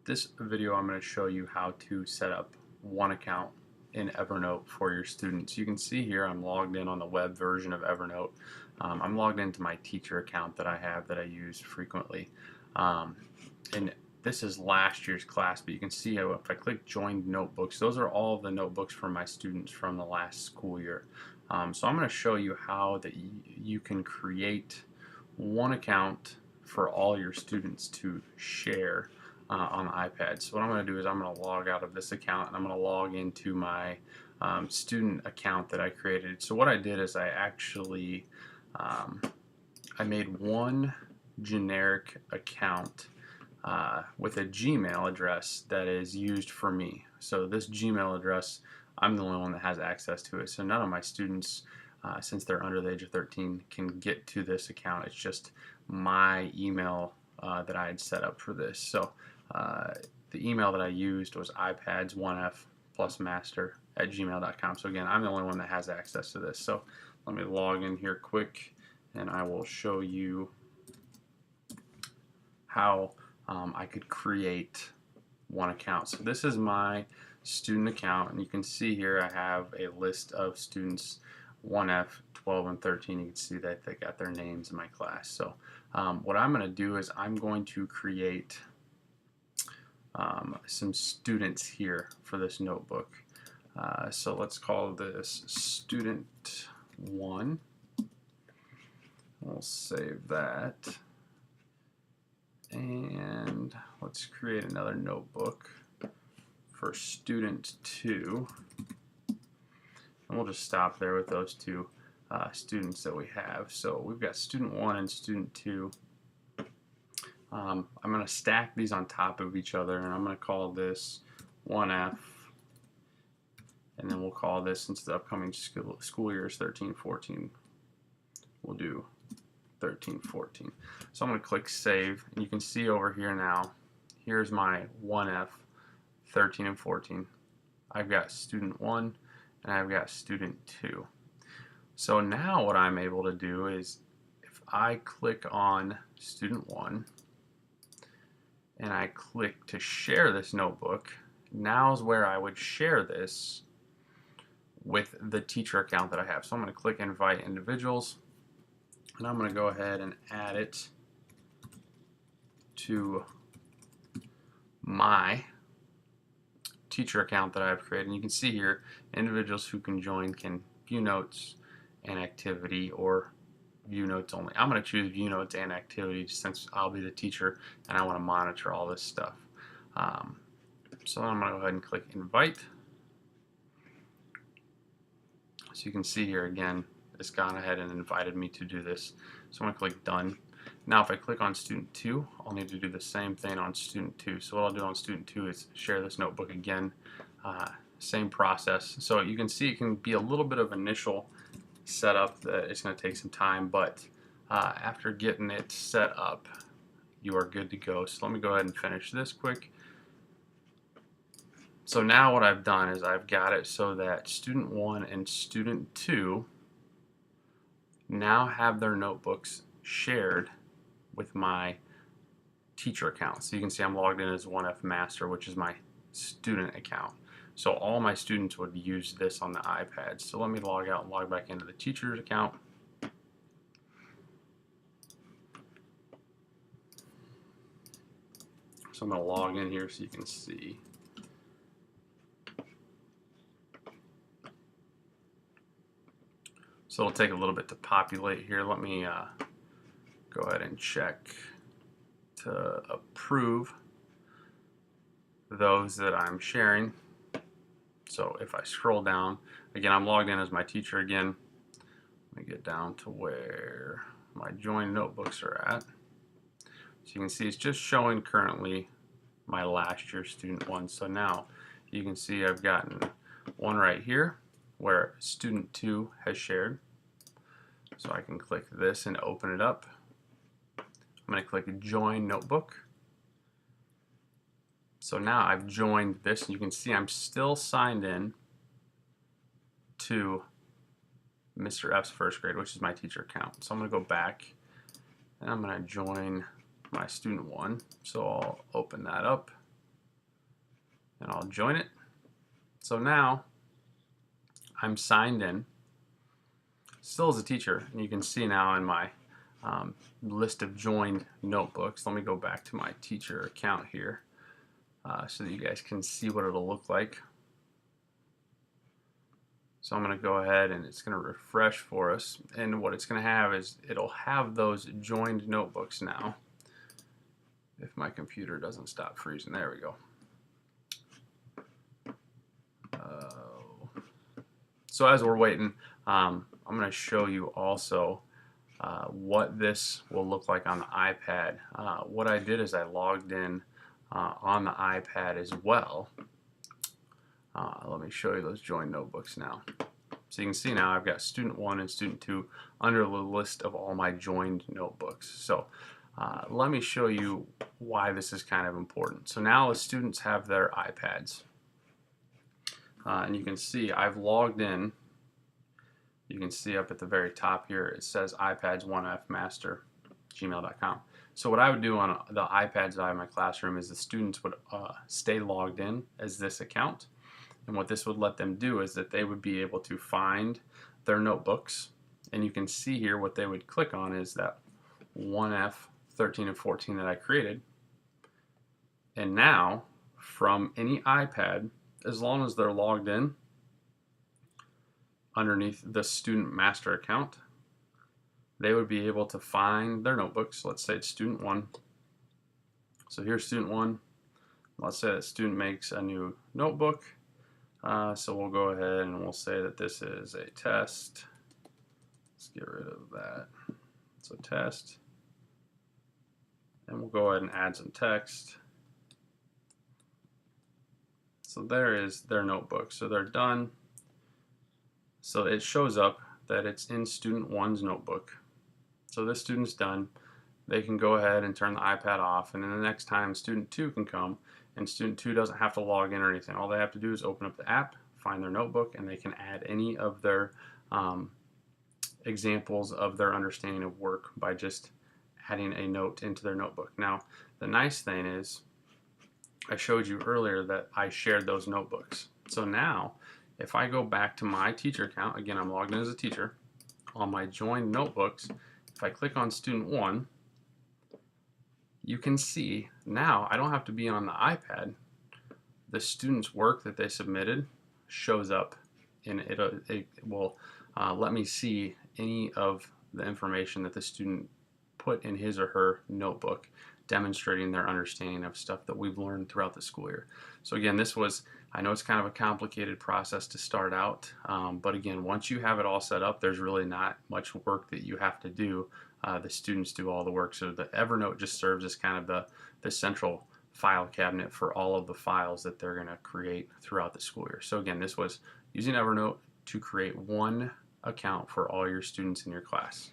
This video I'm going to show you how to set up one account in Evernote for your students. You can see here I'm logged in on the web version of Evernote. I'm logged into my teacher account that I have that I use frequently. And this is last year's class, but you can see how if I click join notebooks, those are all of the notebooks for my students from the last school year. So I'm going to show you how that you can create one account for all your students to share on the iPad. So what I'm going to do is I'm going to log out of this account and I'm going to log into my student account that I created. So what I did is I actually I made one generic account with a Gmail address that is used for me. So this Gmail address, I'm the only one that has access to it. So none of my students, since they're under the age of 13, can get to this account. It's just my email that I had set up for this. So the email that I used was iPads1f plus master at gmail.com. So again, I'm the only one that has access to this. So let me log in here quick and I will show you how I could create one account. So this is my student account, and you can see here I have a list of students 1F, 12, and 13. You can see that they got their names in my class. So what I'm going to do is I'm going to create some students here for this notebook. So let's call this student 1. We'll save that. And let's create another notebook for student 2. And we'll just stop there with those two students that we have. So we've got student 1 and student 2. I'm going to stack these on top of each other, and I'm going to call this 1F. And then we'll call this, since the upcoming school year is 13-14, we'll do 13-14. So I'm going to click save, and you can see over here now, here's my 1F, 13 and 14. I've got student 1 and I've got student 2. So now what I'm able to do is if I click on student 1 and I click to share this notebook, now's where I would share this with the teacher account that I have. So I'm going to click invite individuals, and I'm going to go ahead and add it to my teacher account that I've created. And you can see here, individuals who can join can view notes and activity, or view notes only. I'm going to choose view notes and activity since I'll be the teacher and I want to monitor all this stuff. So I'm going to go ahead and click invite. So you can see here again, it's gone ahead and invited me to do this. So I'm going to click done. Now if I click on student 2, I'll need to do the same thing on student 2. So what I'll do on student 2 is share this notebook again. Same process. So you can see it can be a little bit of initial setup that it's going to take some time, but after getting it set up, you are good to go. So let me go ahead and finish this quick. So now what I've done is I've got it so that student 1 and student 2 now have their notebooks shared with my teacher account. So you can see I'm logged in as 1F Master, which is my student account. So all my students would use this on the iPad. So let me log out and log back into the teacher's account. So I'm going to log in here so you can see. So it'll take a little bit to populate here. Let me go ahead and check to approve those that I'm sharing. So if I scroll down, again, I'm logged in as my teacher again. Let me get down to where my joined notebooks are at. So you can see it's just showing currently my last year student 1. So now you can see I've gotten one right here where student 2 has shared. So I can click this and open it up. I'm going to click join notebook. So now I've joined this, and you can see I'm still signed in to Mr. F's first grade, which is my teacher account. So I'm going to go back and I'm going to join my student 1. So I'll open that up. and I'll join it. So now I'm signed in, still as a teacher, and you can see now in my list of joined notebooks. Let me go back to my teacher account here so that you guys can see what it'll look like. So I'm going to go ahead and it's going to refresh for us, and what it's going to have is it'll have those joined notebooks now. If my computer doesn't stop freezing, there we go. So as we're waiting, I'm going to show you also what this will look like on the iPad. What I did is I logged in on the iPad as well. Let me show you those joined notebooks now. So you can see now I've got student 1 and student 2 under the list of all my joined notebooks. So let me show you why this is kind of important. So now the students have their iPads. And you can see I've logged in. You can see up at the very top here it says iPads1fmaster@gmail.com. So what I would do on the iPads that I have in my classroom is the students would stay logged in as this account. And what this would let them do is that they would be able to find their notebooks. And you can see here what they would click on is that 1F, 13, and 14 that I created. And now, from any iPad, as long as they're logged in underneath the student master account, they would be able to find their notebooks. Let's say it's student 1. So here's student 1. Let's say that student makes a new notebook. So we'll go ahead and we'll say that this is a test. Let's get rid of that. So test. And we'll go ahead and add some text. So there is their notebook. So they're done. So it shows up that it's in student 1's notebook. So this student's done. They can go ahead and turn the iPad off, and then the next time student 2 can come, and student 2 doesn't have to log in or anything. All they have to do is open up the app, find their notebook, and they can add any of their examples of their understanding of work by just adding a note into their notebook. Now, the nice thing is, I showed you earlier that I shared those notebooks. So now, if I go back to my teacher account, again, I'm logged in as a teacher, on my joined notebooks, if I click on student 1, you can see now I don't have to be on the iPad. The student's work that they submitted shows up, and it will let me see any of the information that the student put in his or her notebook, demonstrating their understanding of stuff that we've learned throughout the school year. So again, this was, I know it's kind of a complicated process to start out, but again, once you have it all set up, there's really not much work that you have to do. The students do all the work. So the Evernote just serves as kind of the central file cabinet for all of the files that they're going to create throughout the school year. So again, this was using Evernote to create one account for all your students in your class.